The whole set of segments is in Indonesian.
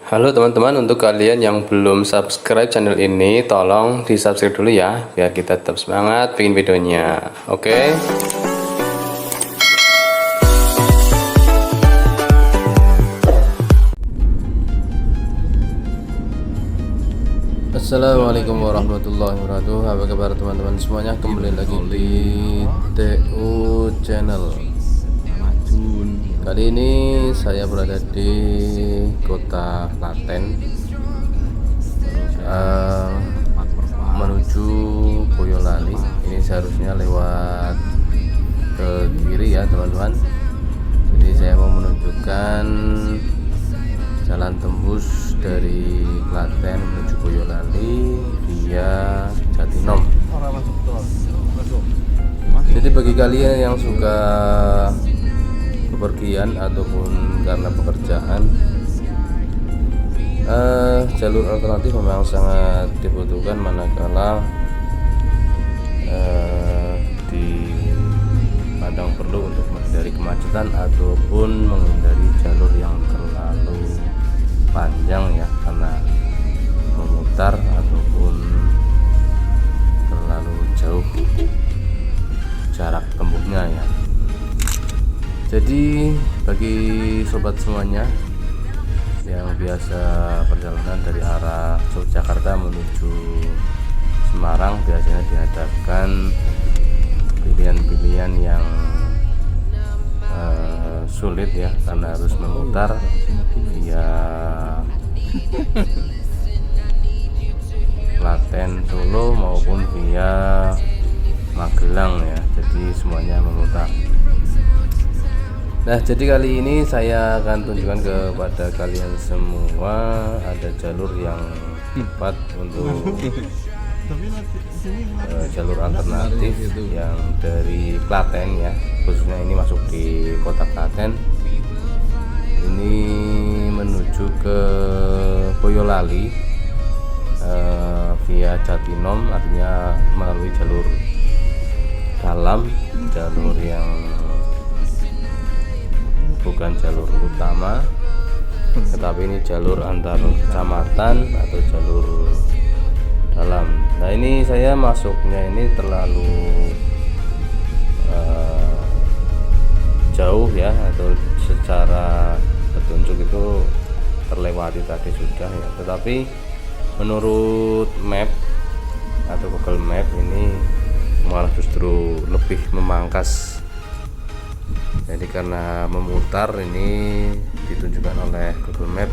Halo teman-teman, untuk kalian yang belum subscribe channel ini, tolong di subscribe dulu ya, biar kita tetap semangat bikin videonya. Oke? Assalamualaikum warahmatullahi wabarakatuh. Apa kabar teman-teman semuanya? Kembali lagi di TU Channel. Kali ini saya berada di kota Klaten, menuju Boyolali. Ini seharusnya lewat ke kiri ya teman-teman. Jadi saya mau menunjukkan jalan tembus dari Klaten menuju Boyolali via Jatinom. Jadi bagi kalian yang suka bepergian ataupun karena pekerjaan, jalur alternatif memang sangat dibutuhkan manakala dipandang perlu untuk menghindari kemacetan ataupun menghindari jalur yang terlalu panjang ya, karena memutar ataupun terlalu jauh jarak tempuhnya ya. Jadi bagi sobat semuanya yang biasa perjalanan dari arah Yogyakarta menuju Semarang, biasanya dihadapkan pilihan-pilihan yang sulit ya, karena harus memutar via Klaten, Solo maupun via Magelang ya. Jadi semuanya memutar. Nah, jadi kali ini saya akan tunjukkan kepada kalian semua ada jalur yang tepat untuk jalur alternatif yang dari Klaten ya, khususnya ini masuk di kota Klaten. Ini menuju ke Boyolali via Jatinom, artinya melalui jalur dalam, jalur yang bukan jalur utama, tetapi ini jalur antar kecamatan atau jalur dalam. Nah, ini saya masuknya ini terlalu jauh ya, atau secara petunjuk itu terlewati tadi sudah ya, tetapi menurut map atau Google Map ini malah justru lebih memangkas. Jadi karena memutar ini ditunjukkan oleh Google Map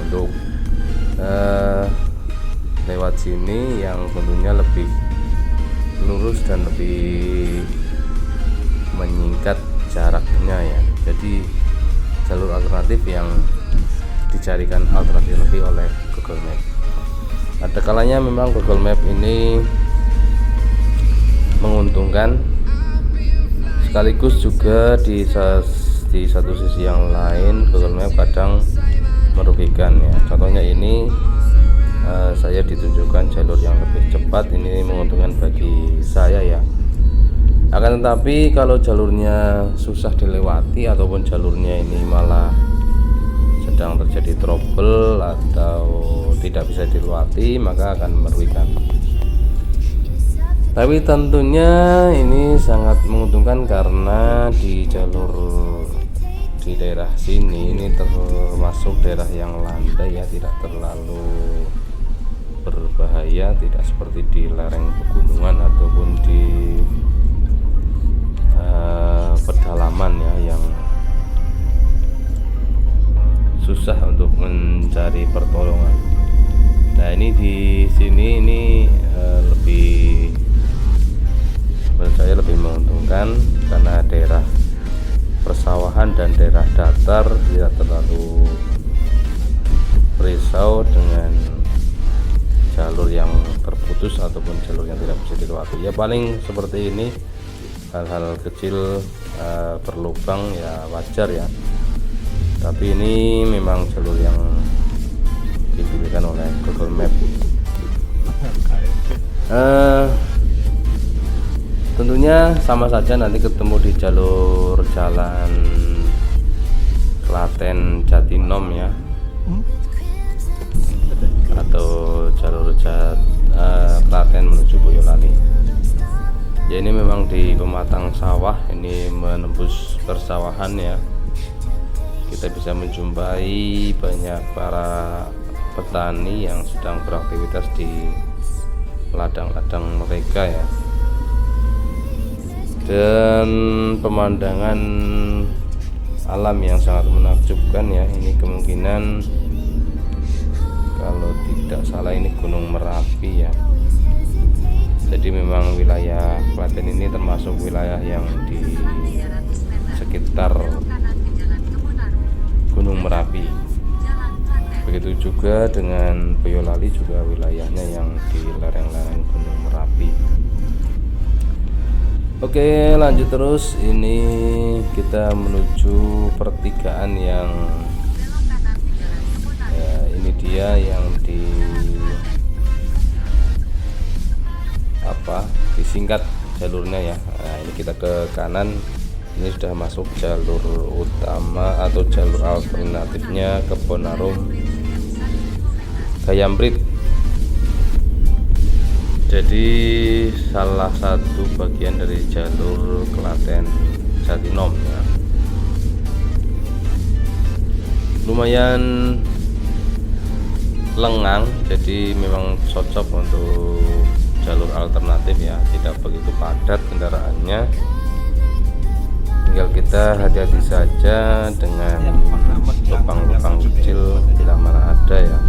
untuk lewat sini yang tentunya lebih lurus dan lebih menyingkat jaraknya ya. Jadi jalur alternatif yang dicarikan alternatif lebih oleh Google Map. Ada kalanya memang Google Map ini menguntungkan, sekaligus juga di satu sisi yang lain Google Map kadang merugikan ya. Contohnya ini saya ditunjukkan jalur yang lebih cepat, ini menguntungkan bagi saya ya. Akan tetapi kalau jalurnya susah dilewati ataupun jalurnya ini malah sedang terjadi trouble atau tidak bisa dilewati, maka akan merugikan. Tapi tentunya ini sangat menguntungkan karena di jalur di daerah sini ini termasuk daerah yang landai ya, tidak terlalu berbahaya, tidak seperti di lereng pegunungan ataupun di pedalaman ya, yang susah untuk mencari pertolongan. Nah, ini di sini ini lebih, menurut saya lebih menguntungkan karena daerah persawahan dan daerah datar tidak terlalu risau dengan jalur yang terputus ataupun jalur yang tidak bisa dilewati ya. Paling seperti ini, hal-hal kecil berlubang ya wajar ya, tapi ini memang jalur yang dipilihkan oleh Google Map. Tentunya sama saja nanti ketemu di jalur jalan Klaten Jatinom ya. atau jalur Klaten menuju Boyolali. Ya, ini memang di pematang sawah, ini menembus persawahan ya. Kita bisa menjumpai banyak para petani yang sedang beraktivitas di ladang-ladang mereka ya. Dan pemandangan alam yang sangat menakjubkan ya. Ini kemungkinan kalau tidak salah ini Gunung Merapi ya. Jadi memang wilayah Klaten ini termasuk wilayah yang di sekitar Gunung Merapi. Begitu juga dengan Boyolali, juga wilayahnya yang di lereng-lereng Gunung Merapi. Oke, lanjut terus. Ini kita menuju pertigaan yang ya, ini dia yang disingkat jalurnya ya. Nah, ini kita ke kanan, ini sudah masuk jalur utama atau jalur alternatifnya Kebonarum Gayambrit. Jadi salah satu bagian dari jalur Klaten Jatinom ya. Lumayan lengang, jadi memang cocok untuk jalur alternatif ya, tidak begitu padat kendaraannya. Tinggal kita hati-hati saja dengan lubang-lubang kecil bila mana ada ya.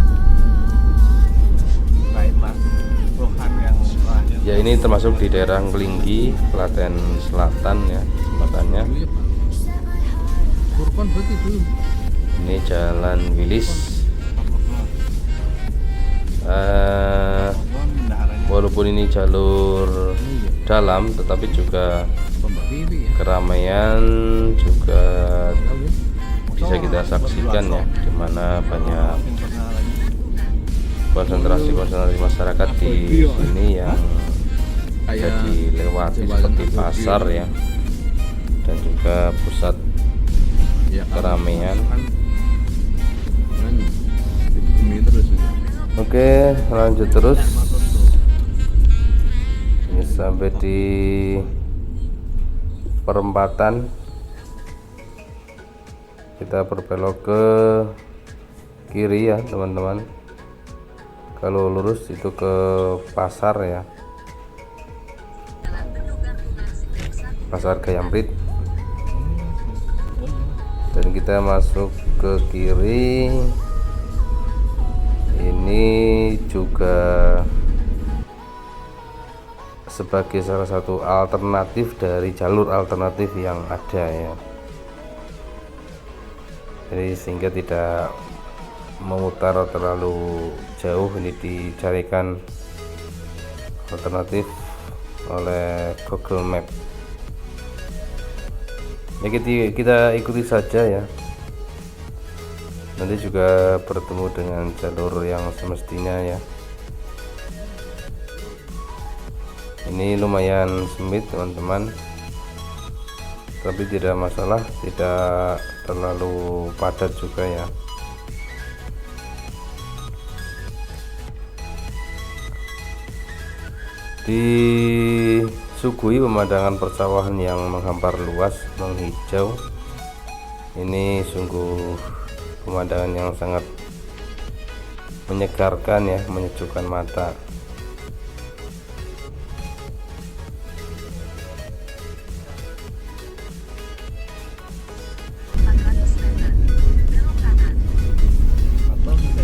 Ya, ini termasuk di daerah Ngelinggi, Klaten Selatan ya jembatannya. Ini Jalan Wilis. Walaupun ini jalur dalam, tetapi juga keramaian juga bisa kita saksikan ya, dimana banyak konsentrasi masyarakat di sini yang bisa dilewati seperti pasar ya, dan juga pusat keramaian. Oke, lanjut terus. Ini sampai di perempatan, kita berbelok ke kiri ya teman-teman. Kalau lurus itu ke pasar ya, Pasar Gayambrit. Dan kita masuk ke kiri, ini juga sebagai salah satu alternatif dari jalur alternatif yang ada ya. Jadi sehingga tidak memutar terlalu jauh, ini dicarikan alternatif oleh Google Map. Ya, kita ikuti saja ya. Nanti juga bertemu dengan jalur yang semestinya ya. Ini lumayan sempit teman-teman, tapi tidak masalah, tidak terlalu padat juga ya. Disuguhi pemandangan persawahan yang menghampar luas, menghijau. Ini sungguh pemandangan yang sangat menyegarkan ya, menyejukkan mata.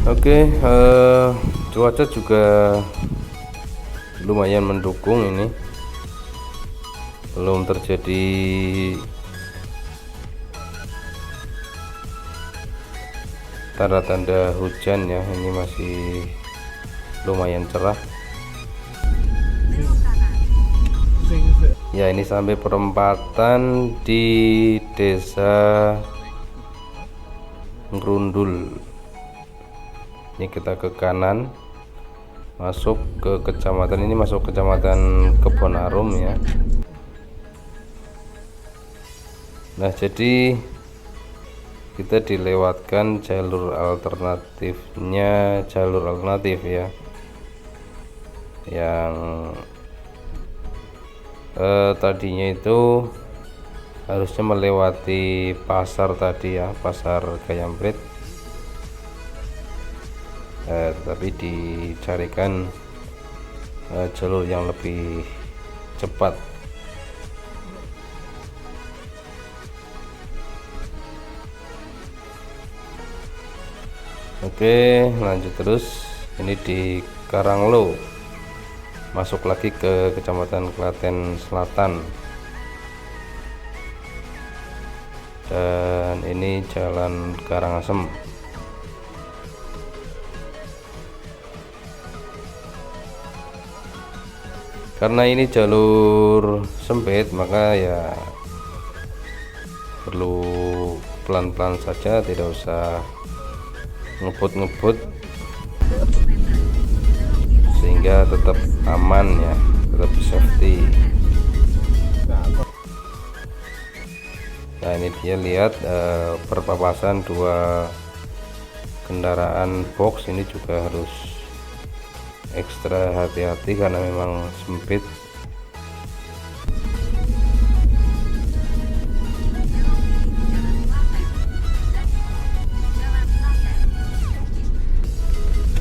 Oke, cuaca juga lumayan mendukung, ini belum terjadi tanda-tanda hujan ya, ini masih lumayan cerah ya. Ini sampai perempatan di Desa Ngrundul. Ini kita ke kanan, masuk ke kecamatan, ini masuk kecamatan Kebonarum ya. Nah, jadi kita dilewatkan jalur alternatif ya, yang tadinya itu harusnya melewati pasar tadi ya, pasar Gayambrit, tetapi dicarikan jalur yang lebih cepat. Oke, lanjut terus. Ini di Karanglo, masuk lagi ke Kecamatan Klaten Selatan, dan ini Jalan Karangasem. Karena ini jalur sempit, maka ya perlu pelan-pelan saja, tidak usah ngebut-ngebut, sehingga tetap aman ya, tetap safety. Nah, ini dia, lihat perpapasan dua kendaraan box ini juga harus ekstra hati-hati karena memang sempit.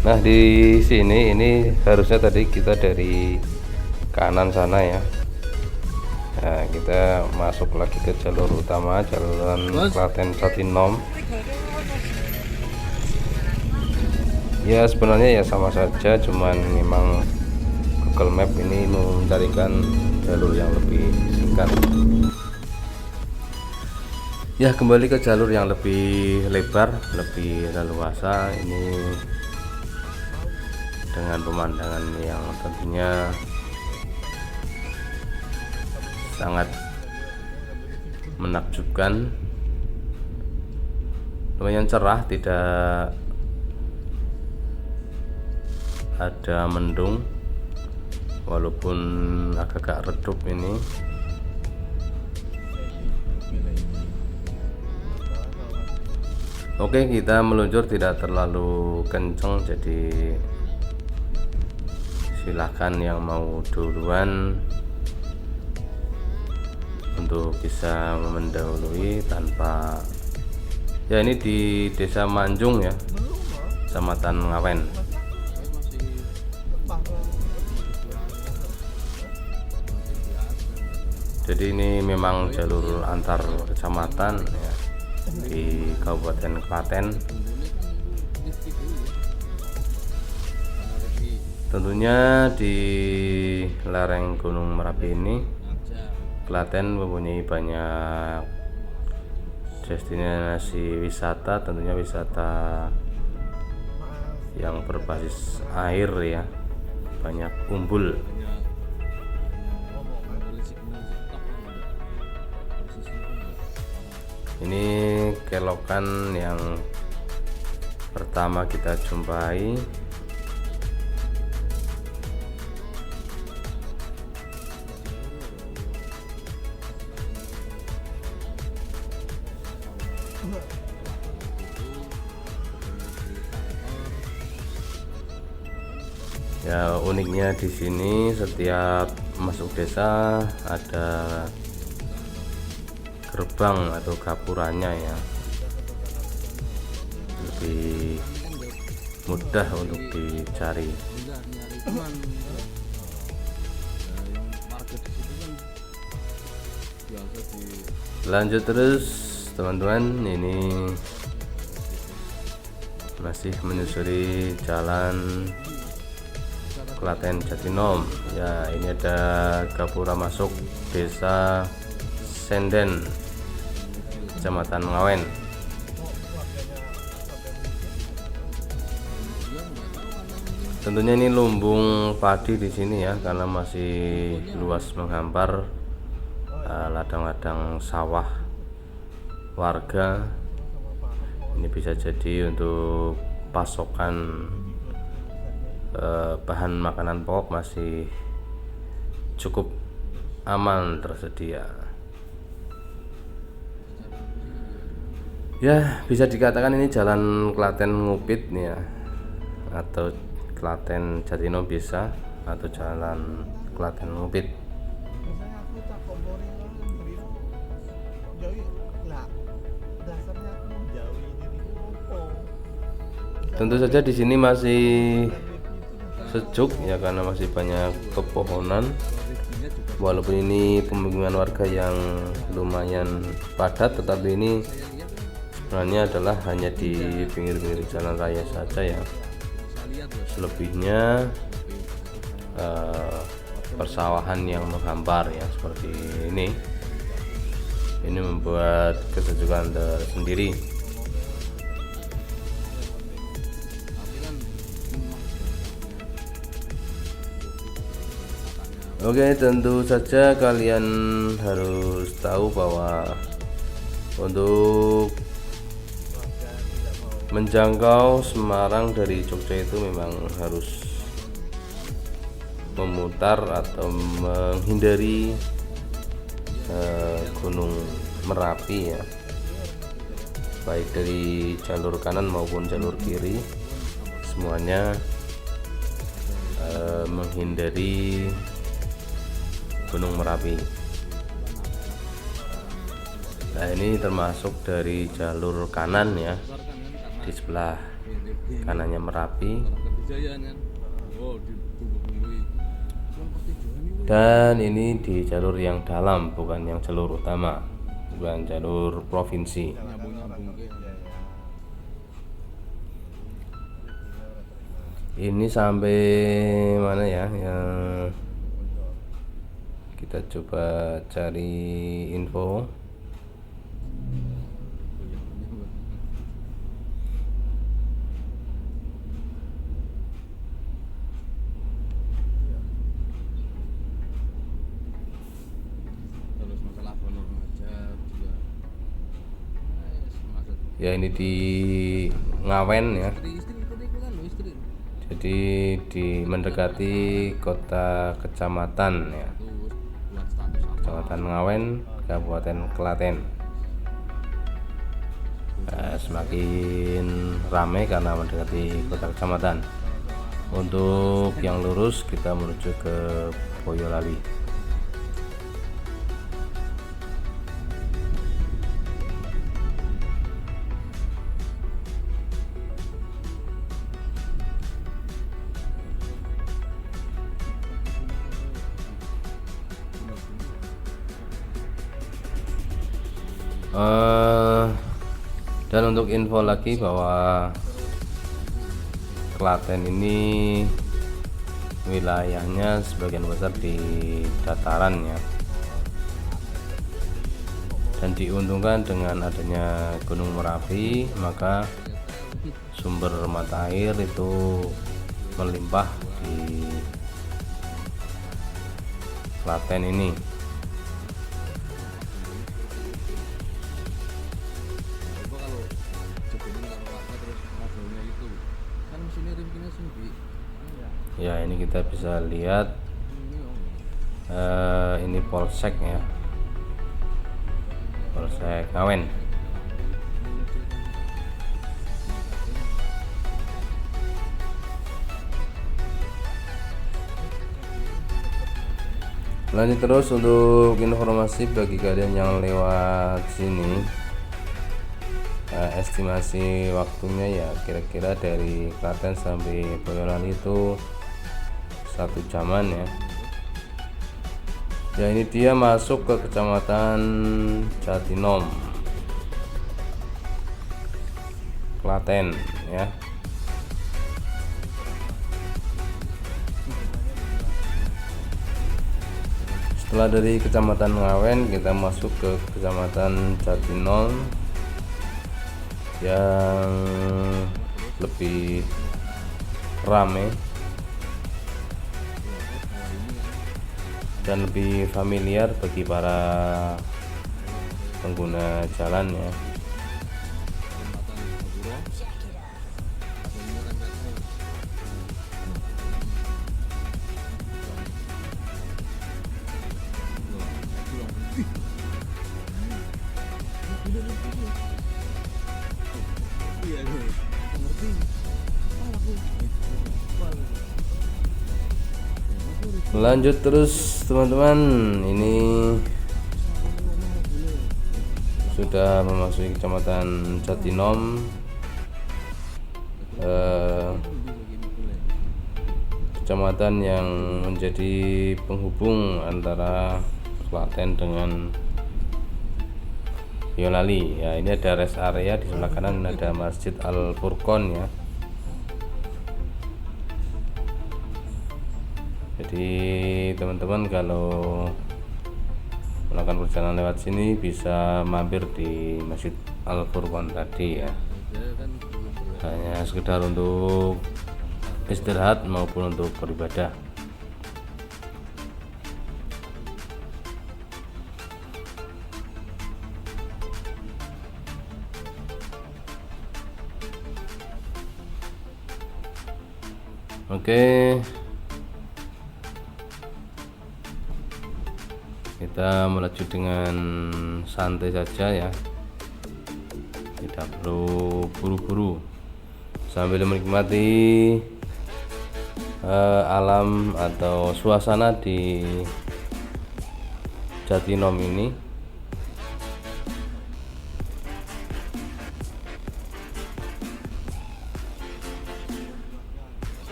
Nah, di sini ini harusnya tadi kita dari kanan sana ya. Nah, kita masuk lagi ke jalur utama, Jalan Klaten Jatinom. Ya sebenarnya ya sama saja, cuman memang Google Map ini mencarikan jalur yang lebih singkat. Ya, kembali ke jalur yang lebih lebar, lebih leluasa. Ini dengan pemandangan yang tentunya sangat menakjubkan, lumayan cerah, tidak ada mendung walaupun agak redup ini. Oke, kita meluncur tidak terlalu kenceng, jadi silahkan yang mau duluan untuk bisa mendahului tanpa ya. Ini di Desa Manjung ya, Kecamatan Ngawen. Jadi ini memang jalur antar kecamatan ya, di Kabupaten Klaten. Tentunya di lereng Gunung Merapi ini, Klaten mempunyai banyak destinasi wisata, tentunya wisata yang berbasis air ya, banyak umbul. Ini kelokan yang pertama kita jumpai. Ya, uniknya di sini setiap masuk desa ada gerbang atau gapurannya ya, lebih mudah untuk dicari. Lanjut terus teman-teman, ini masih menyusuri jalan Klaten Jatinom ya. Ini ada gapura masuk Desa Senden, Kecamatan Ngawen. Tentunya ini lumbung padi di sini ya, karena masih luas menghampar ladang-ladang sawah warga. Ini bisa jadi untuk pasokan bahan makanan pokok masih cukup aman tersedia. Ya, bisa dikatakan ini jalan Klaten Ngupit nih ya, atau Klaten Jatinom bisa, atau jalan Klaten Ngupit. Misalnya aku tak kompori kan beliau jauhi lah dasarnya aku mau jauhi diriku opo. Tentu Misalnya saja di sini masih review itu misalnya sejuk ya, karena masih banyak pepohonan. Walaupun ini pemukiman warga yang lumayan padat, tetapi ini sebenarnya adalah hanya di pinggir-pinggir jalan raya saja ya. Selebihnya persawahan yang menghampar ya, seperti ini membuat kesejukan tersendiri. Oke, tentu saja kalian harus tahu bahwa untuk menjangkau Semarang dari Jogja itu memang harus memutar atau menghindari Gunung Merapi ya, baik dari jalur kanan maupun jalur kiri, semuanya menghindari Gunung Merapi. Nah, ini termasuk dari jalur kanan ya, di sebelah kanannya Merapi, dan ini di jalur yang dalam, bukan yang jalur utama, bukan jalur provinsi. Ini sampai mana ya, yang kita coba cari info. Ya, ini di Ngawen ya, jadi di mendekati kota kecamatan ya, Kecamatan Ngawen, Kabupaten Klaten. Nah, semakin ramai karena mendekati kota kecamatan. Untuk yang lurus kita menuju ke Boyolali. Dan untuk info lagi bahwa Klaten ini wilayahnya sebagian besar di dataran ya, dan diuntungkan dengan adanya Gunung Merapi, maka sumber mata air itu melimpah di Klaten ini. Ya, ini kita bisa lihat ini Polsek ya, Polsek Ngawen. Lanjut terus untuk informasi bagi kalian yang lewat sini, estimasi waktunya ya kira-kira dari Klaten sampai Boyolali itu 1 jaman ya. Ya, ini dia masuk ke Kecamatan Jatinom, Klaten ya. Setelah dari Kecamatan Ngawen kita masuk ke Kecamatan Jatinom yang lebih ramai dan lebih familiar bagi para pengguna jalan ya. Iya gue ngerti. Aku Lanjut terus teman-teman, ini sudah memasuki kecamatan Jatinom, kecamatan yang menjadi penghubung antara Klaten dengan Boyolali ya. Ini ada rest area, di sebelah kanan ada Masjid Al Furqon ya. Jadi teman-teman kalau melakukan perjalanan lewat sini bisa mampir di Masjid Al Furqon tadi ya, hanya sekedar untuk istirahat maupun untuk beribadah. Oke, kita melaju dengan santai saja ya, tidak perlu buru-buru, sambil menikmati alam atau suasana di Jatinom ini.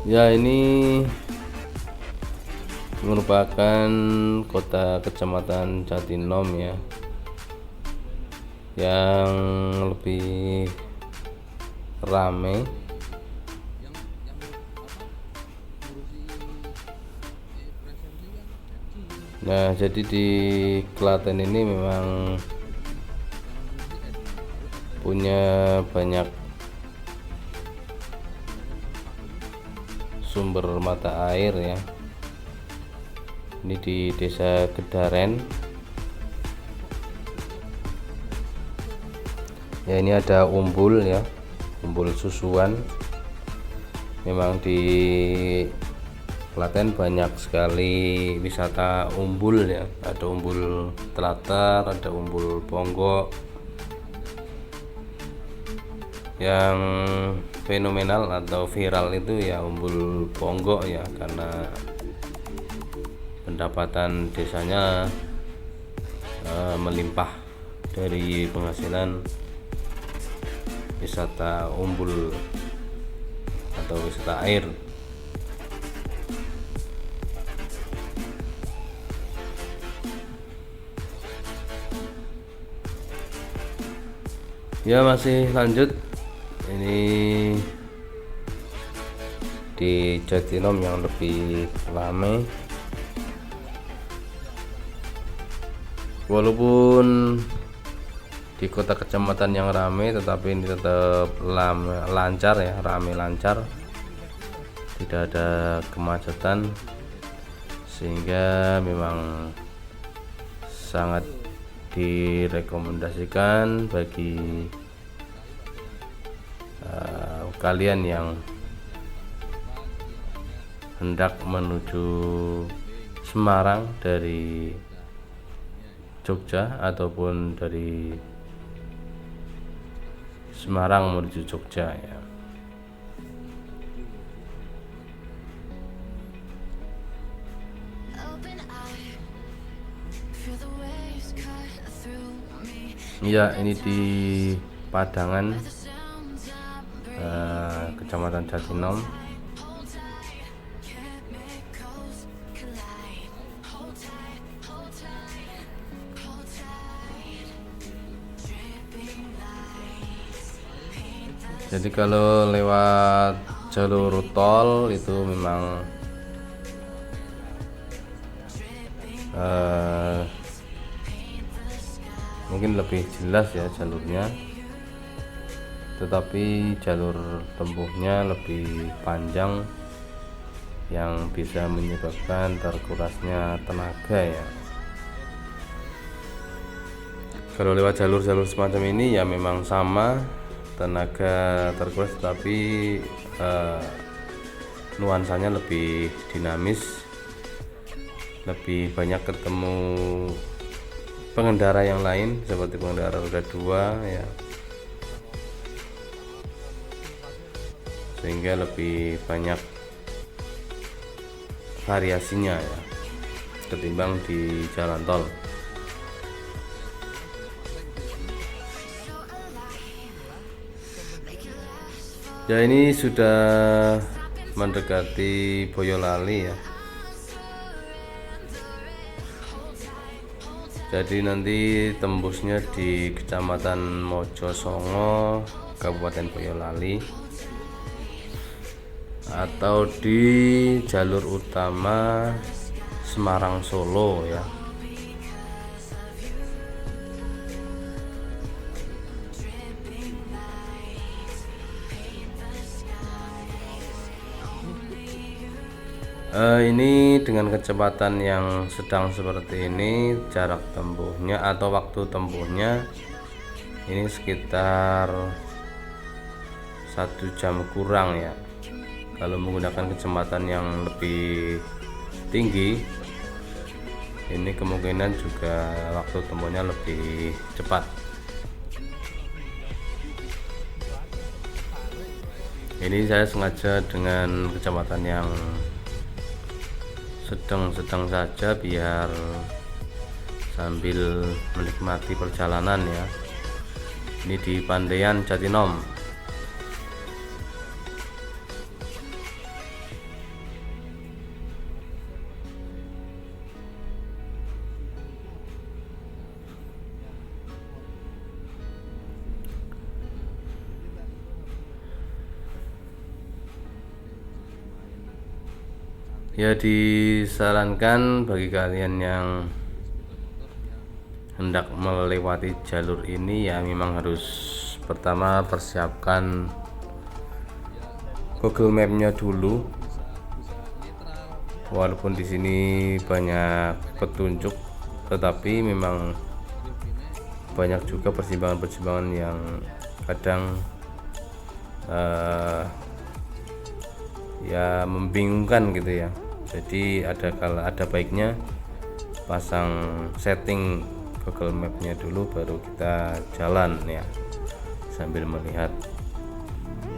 Ya, ini merupakan kota kecamatan Jatinom ya, yang lebih ramai. Nah, jadi di Klaten ini memang punya banyak sumber mata air ya. Ini di Desa Gedaren ya, ini ada umbul ya, umbul susuan. Memang di Klaten banyak sekali wisata umbul ya, ada umbul telatar, ada umbul ponggok. Yang fenomenal atau viral itu ya umbul ponggok ya, karena pendapatan desanya melimpah dari penghasilan wisata umbul atau wisata air. Ya, masih lanjut. Ini di Jatinom yang lebih ramai. Walaupun di kota kecamatan yang ramai, tetapi ini tetap lancar ya, ramai lancar, tidak ada kemacetan, sehingga memang sangat direkomendasikan bagi kalian yang hendak menuju Semarang dari Jogja ataupun dari Semarang menuju Jogja ya. Ya, ini di Padangan, Kecamatan Jatinom. Jadi kalau lewat jalur tol itu memang mungkin lebih jelas ya jalurnya, tetapi jalur tempuhnya lebih panjang yang bisa menyebabkan terkurasnya tenaga ya. Kalau lewat jalur-jalur semacam ini ya memang sama, tenaga terkuras, tapi nuansanya lebih dinamis lebih banyak ketemu pengendara yang lain seperti pengendara roda 2 ya, sehingga lebih banyak variasinya ya ketimbang di jalan tol. Ya, ini sudah mendekati Boyolali ya. Jadi nanti tembusnya di Kecamatan Mojosongo, Kabupaten Boyolali, atau di jalur utama Semarang Solo ya. Ini dengan kecepatan yang sedang seperti ini, jarak tempuhnya atau waktu tempuhnya ini sekitar 1 jam kurang ya. Kalau menggunakan kecepatan yang lebih tinggi, ini kemungkinan juga waktu tempuhnya lebih cepat. Ini saya sengaja dengan kecepatan yang sedang-sedang saja biar sambil menikmati perjalanan ya. Ini di Pandaian Jatinom. Ya, disarankan bagi kalian yang hendak melewati jalur ini ya memang harus pertama persiapkan Google Map-nya dulu. Walaupun di sini banyak petunjuk, tetapi memang banyak juga persimpangan-persimpangan yang kadang ya membingungkan gitu ya. Jadi ada baiknya pasang setting Google Map-nya dulu baru kita jalan ya, sambil melihat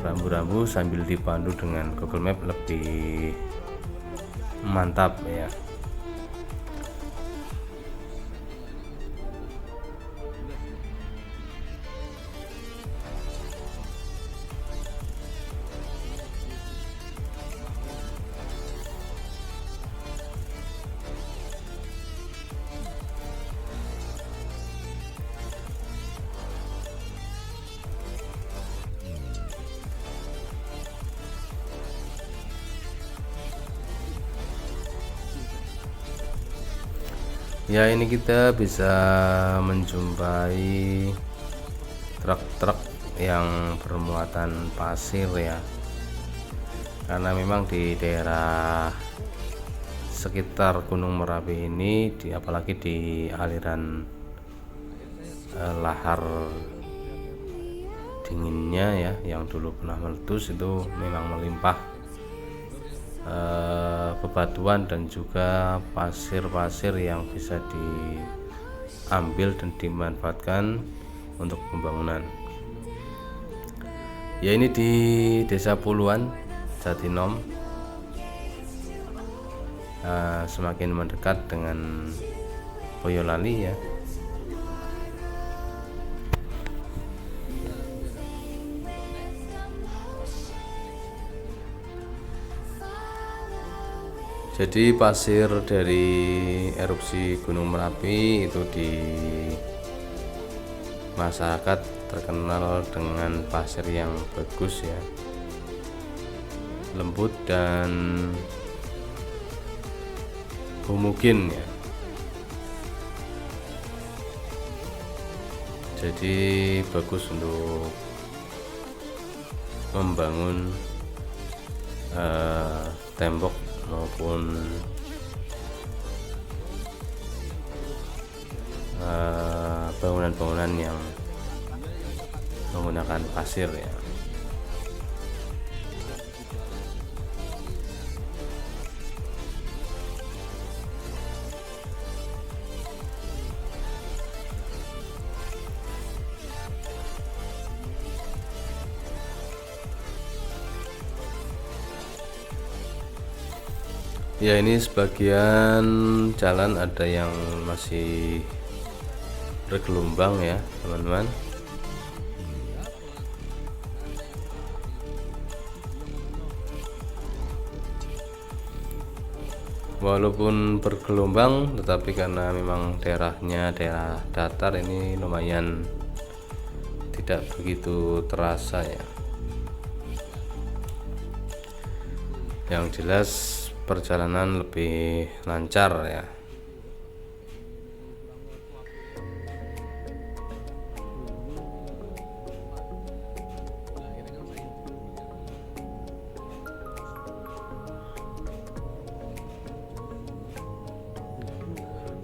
rambu-rambu sambil dipandu dengan Google Map lebih mantap ya. Ya, ini kita bisa menjumpai truk-truk yang bermuatan pasir ya, karena memang di daerah sekitar Gunung Merapi ini apalagi di aliran lahar dinginnya ya yang dulu pernah meletus, itu memang melimpah bebatuan dan juga pasir-pasir yang bisa diambil dan dimanfaatkan untuk pembangunan. Ya, ini di Desa Puluhan Jatinom, semakin mendekat dengan Boyolali ya. Jadi pasir dari erupsi Gunung Merapi itu di masyarakat terkenal dengan pasir yang bagus ya, lembut dan homogin ya. Jadi bagus untuk membangun tembok maupun bangunan-bangunan yang menggunakan pasir ya. Ya, ini sebagian jalan ada yang masih bergelombang ya teman-teman. Walaupun bergelombang, tetapi karena memang daerahnya daerah datar, ini lumayan tidak begitu terasa ya. Yang jelas perjalanan lebih lancar ya.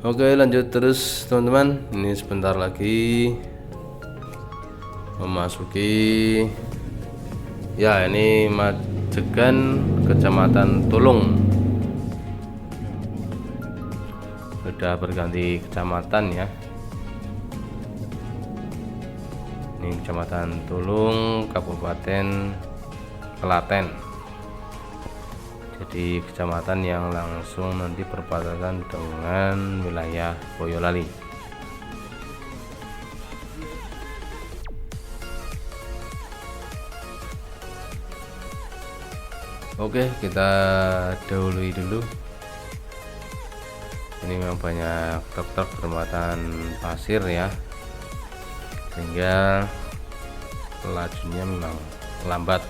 Oke, lanjut terus teman-teman. Ini sebentar lagi memasuki ya, ini Majegan Kecamatan Tulung. Sudah berganti kecamatan ya. Ini Kecamatan Tulung, Kabupaten Klaten. Jadi kecamatan yang langsung nanti berbatasan dengan wilayah Boyolali. Oke, kita dahului dulu. Ini memang banyak truk-truk bermuatan pasir ya, sehingga lajunya memang lambat.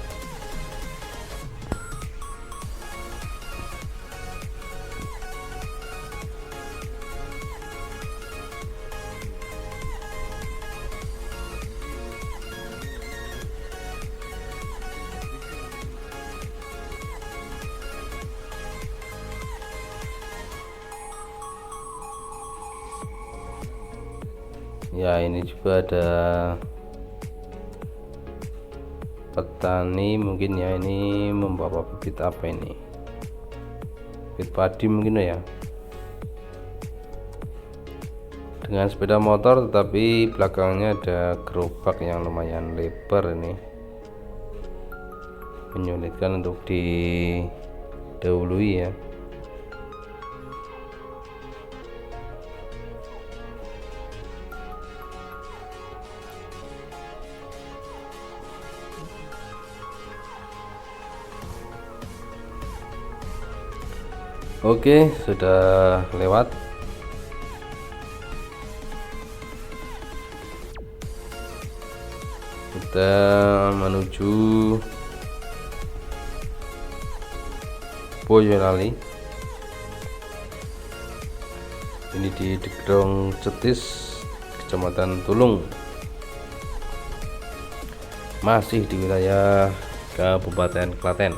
Ya, ini juga ada petani mungkin ya, ini membawa bibit apa ini, bibit padi mungkin ya, dengan sepeda motor, tetapi belakangnya ada gerobak yang lumayan lebar, ini menyulitkan untuk didahului ya. Oke, sudah lewat. Kita menuju Boyolali. Ini di Degrong Cetis, Kecamatan Tulung. Masih di wilayah Kabupaten Klaten.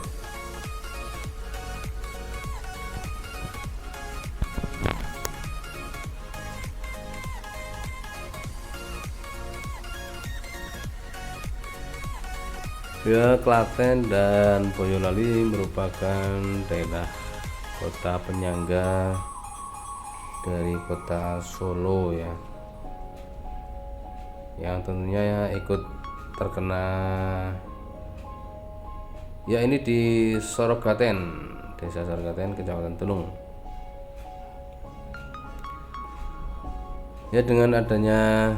Ya, Klaten dan Boyolali merupakan daerah kota penyangga dari kota Solo ya, yang tentunya ikut terkena ya, ini di Sorogaten, Desa Sorogaten, Kecamatan Tulung. Ya, dengan adanya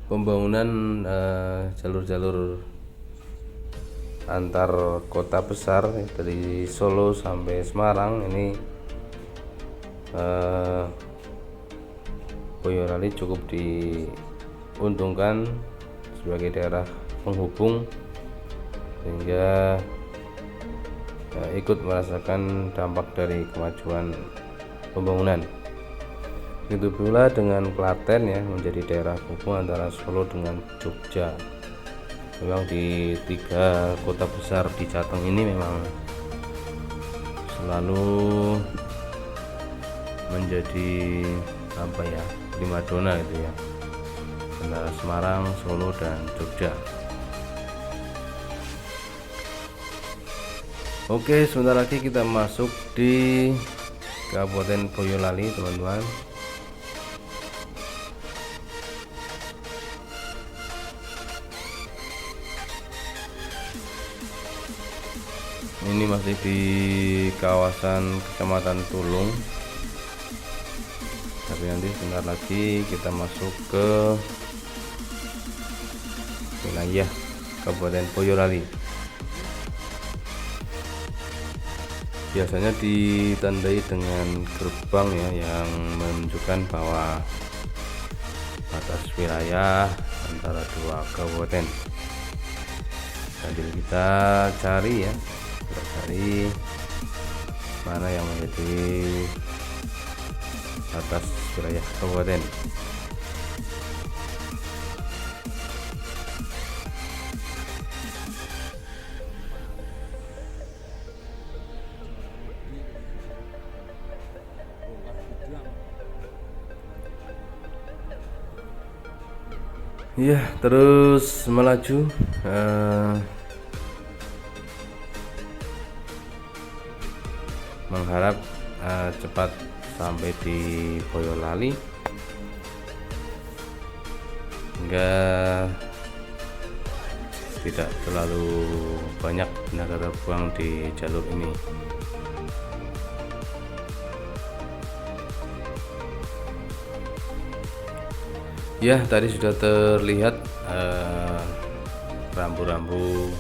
pembangunan jalur-jalur antar kota besar dari Solo sampai Semarang, ini Boyolali cukup diuntungkan sebagai daerah penghubung, sehingga ikut merasakan dampak dari kemajuan pembangunan. Begitu pula dengan Klaten ya, menjadi daerah penghubung antara Solo dengan Jogja. Memang di 3 kota besar di Jateng ini memang selalu menjadi apa ya, primadona itu ya, antara Semarang, Solo dan Jogja. Oke, sebentar lagi kita masuk di Kabupaten Boyolali teman-teman. Ini masih di kawasan Kecamatan Tulung, tapi nanti sebentar lagi kita masuk ke wilayah Kabupaten Boyolali. Biasanya ditandai dengan gerbang ya, yang menunjukkan bahwa batas wilayah antara dua kabupaten. Sambil kita cari ya, kita cari mana yang menjadi batas wilayah kabupaten. Ya, terus melaju mengharap cepat sampai di Boyolali hingga tidak terlalu banyak tenaga terbuang di jalur ini. Ya, tadi sudah terlihat rambu-rambu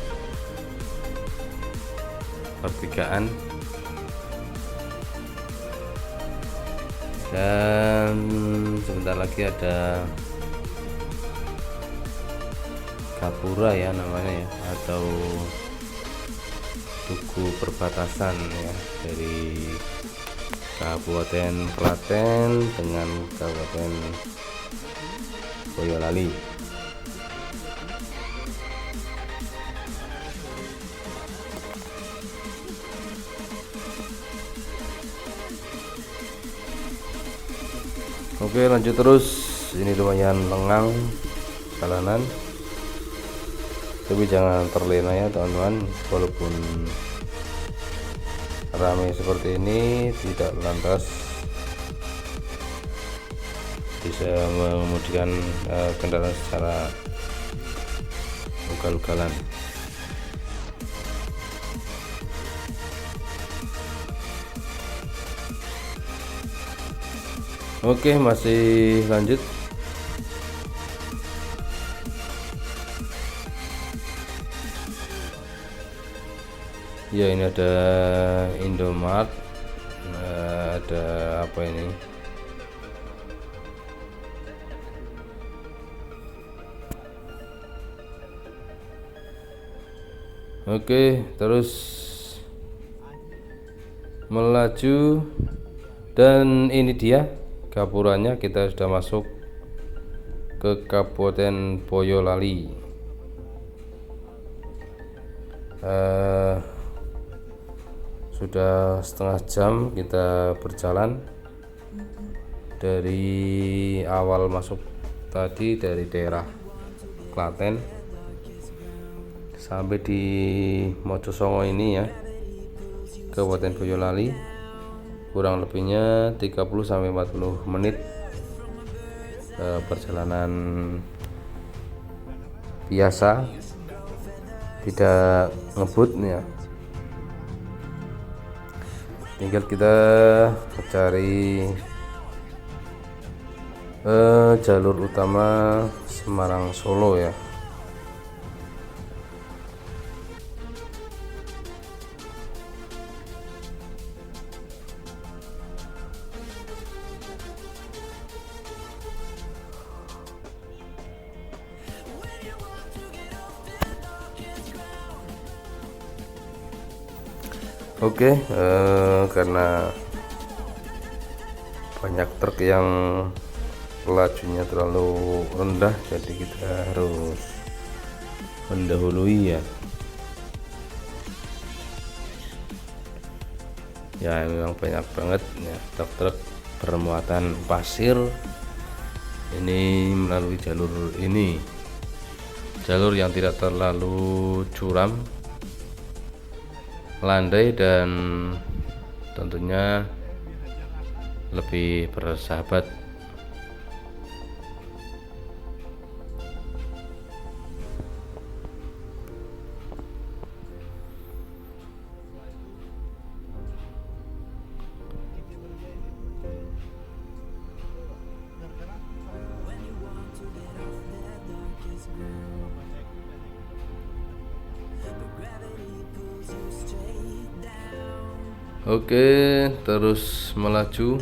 pertigaan, dan sebentar lagi ada gapura ya namanya ya, atau tugu perbatasan ya, dari Kabupaten Klaten dengan Kabupaten Boyolali. Oke, lanjut terus. Ini lumayan lengang jalanan, tapi jangan terlena ya teman-teman. Walaupun ramai seperti ini, tidak lantas bisa mengemudikan kendaraan secara ugal-ugalan. Oke, masih lanjut. Ya, ini ada Indomart, ada apa ini? Oke, terus melaju, dan ini dia gapuranya. Kita sudah masuk ke Kabupaten Boyolali. Sudah setengah jam kita berjalan dari awal masuk tadi, dari daerah Klaten sampai di Mojosongo ini ya, Kabupaten Boyolali. Kurang lebihnya 30-40 menit perjalanan biasa, tidak ngebut ya. Tinggal kita cari jalur utama Semarang Solo ya. Oke, karena banyak truk yang lajunya terlalu rendah, jadi kita harus mendahului ya. Ya, memang banyak banget ya truk-truk bermuatan pasir ini melalui jalur ini, jalur yang tidak terlalu curam, landai, dan tentunya lebih bersahabat. Oke, terus melaju.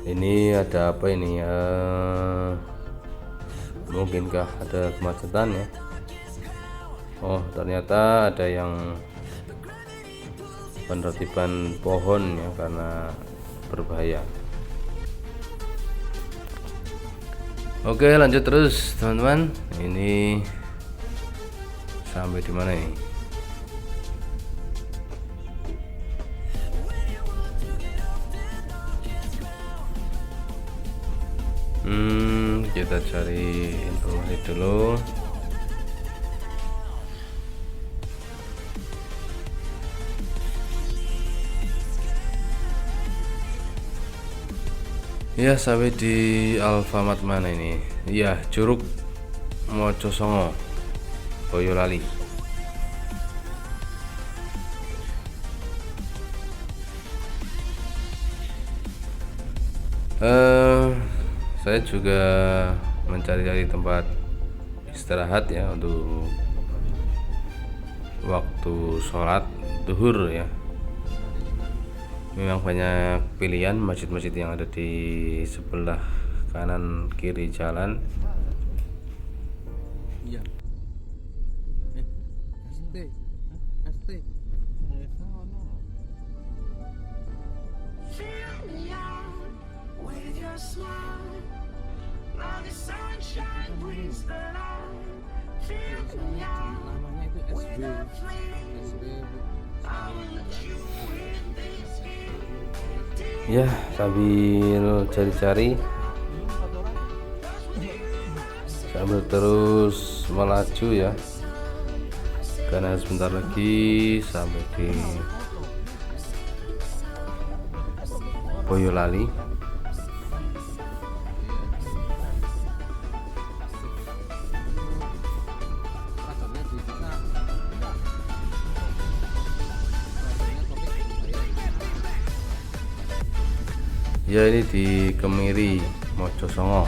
Ini ada apa ini ya? Mungkinkah ada kemacetan ya? Oh, ternyata ada yang penertiban pohon ya, karena berbahaya. Oke, lanjut terus teman-teman. Ini sampai di mana ini? Kita cari informasi dulu. Ya, sampai di Alfamart mana ini? Ya, Curug Mojosongo, Boyolali. Saya juga mencari-cari tempat istirahat ya untuk waktu sholat duhur ya. Memang banyak pilihan masjid-masjid yang ada di sebelah kanan kiri jalan. Iya. ST. ST. Namanya itu SB. SB. Ya, sambil cari-cari, sambil terus melaju ya, karena sebentar lagi sampai di Boyolali. Ya, ini di Kemiri, Mojosongo.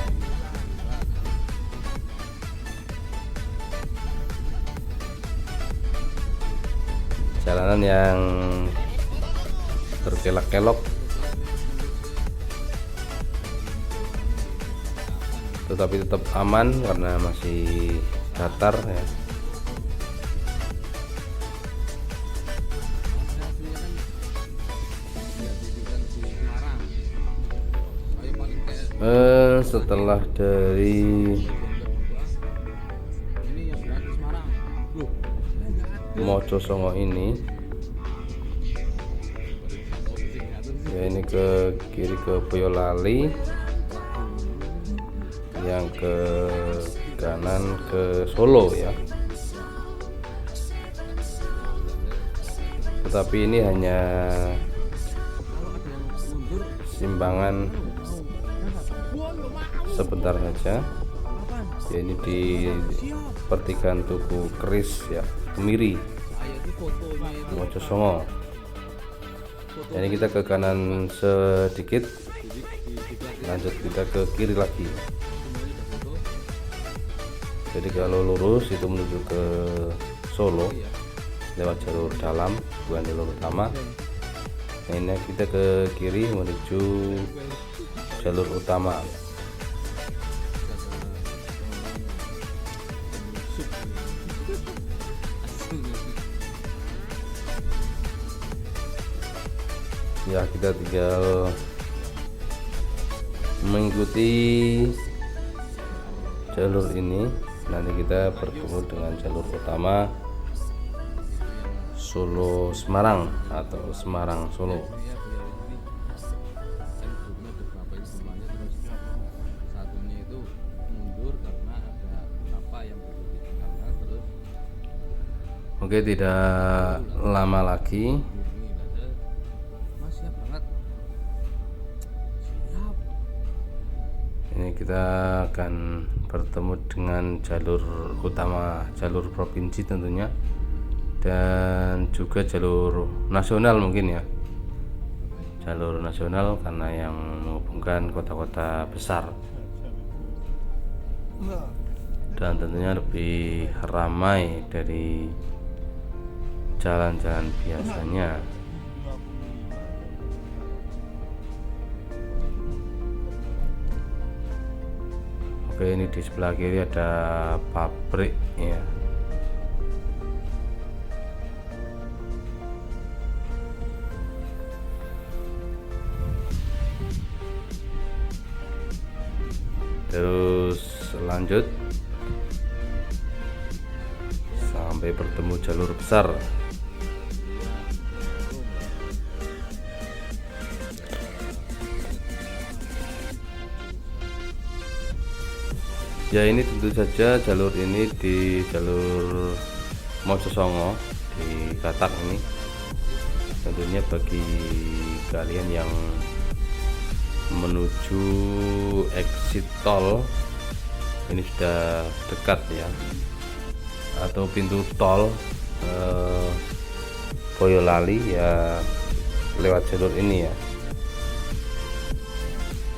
Jalanan yang berkelok-kelok, tetapi tetap aman karena masih datar ya. Setelah dari Mojosongo ini ya, ini ke kiri ke Boyolali, yang ke kanan ke Solo ya. Tetapi ini hanya simpangan sebentar saja ya, ini di pertigaan Tugu Keris ya, Kemiri, Mojosongo. Ini kita ke kanan sedikit, lanjut kita ke kiri lagi. Jadi kalau lurus itu menuju ke Solo lewat jalur dalam, bukan jalur utama. Nah, ini kita ke kiri menuju jalur utama. Ya, kita tinggal mengikuti jalur ini, nanti kita bertemu dengan jalur utama Solo Semarang atau Semarang Solo. Oke, tidak lama lagi ini kita akan bertemu dengan jalur utama, jalur provinsi tentunya, dan juga jalur nasional mungkin ya, jalur nasional karena yang menghubungkan kota-kota besar. dan tentunya lebih ramai dari jalan-jalan biasanya. Oke, ini di sebelah kiri ada pabrik ya. Terus lanjut sampai bertemu jalur besar. Ya, ini tentu saja jalur ini di jalur Mojosongo di Katak ini. Tentunya bagi kalian yang menuju exit tol ini sudah dekat ya, atau pintu tol Boyolali ya, lewat jalur ini ya.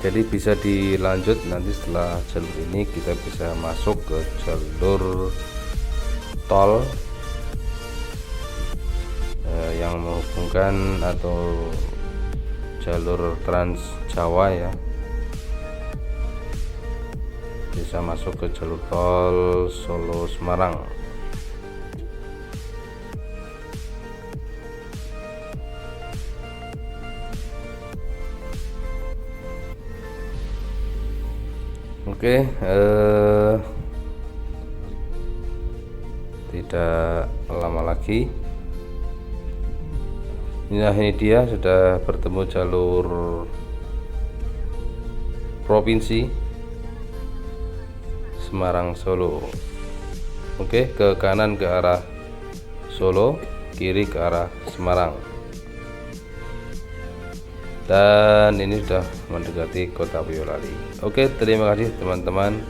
Jadi bisa dilanjut nanti setelah jalur ini kita bisa masuk ke jalur tol yang menghubungkan atau jalur Trans Jawa ya, bisa masuk ke jalur tol Solo Semarang. Oke, tidak lama lagi. Nah, ini dia sudah bertemu jalur provinsi Semarang Solo. Oke, ke kanan ke arah Solo, kiri ke arah Semarang. Dan ini sudah mendekati kota Boyolali. Oke, terima kasih teman-teman.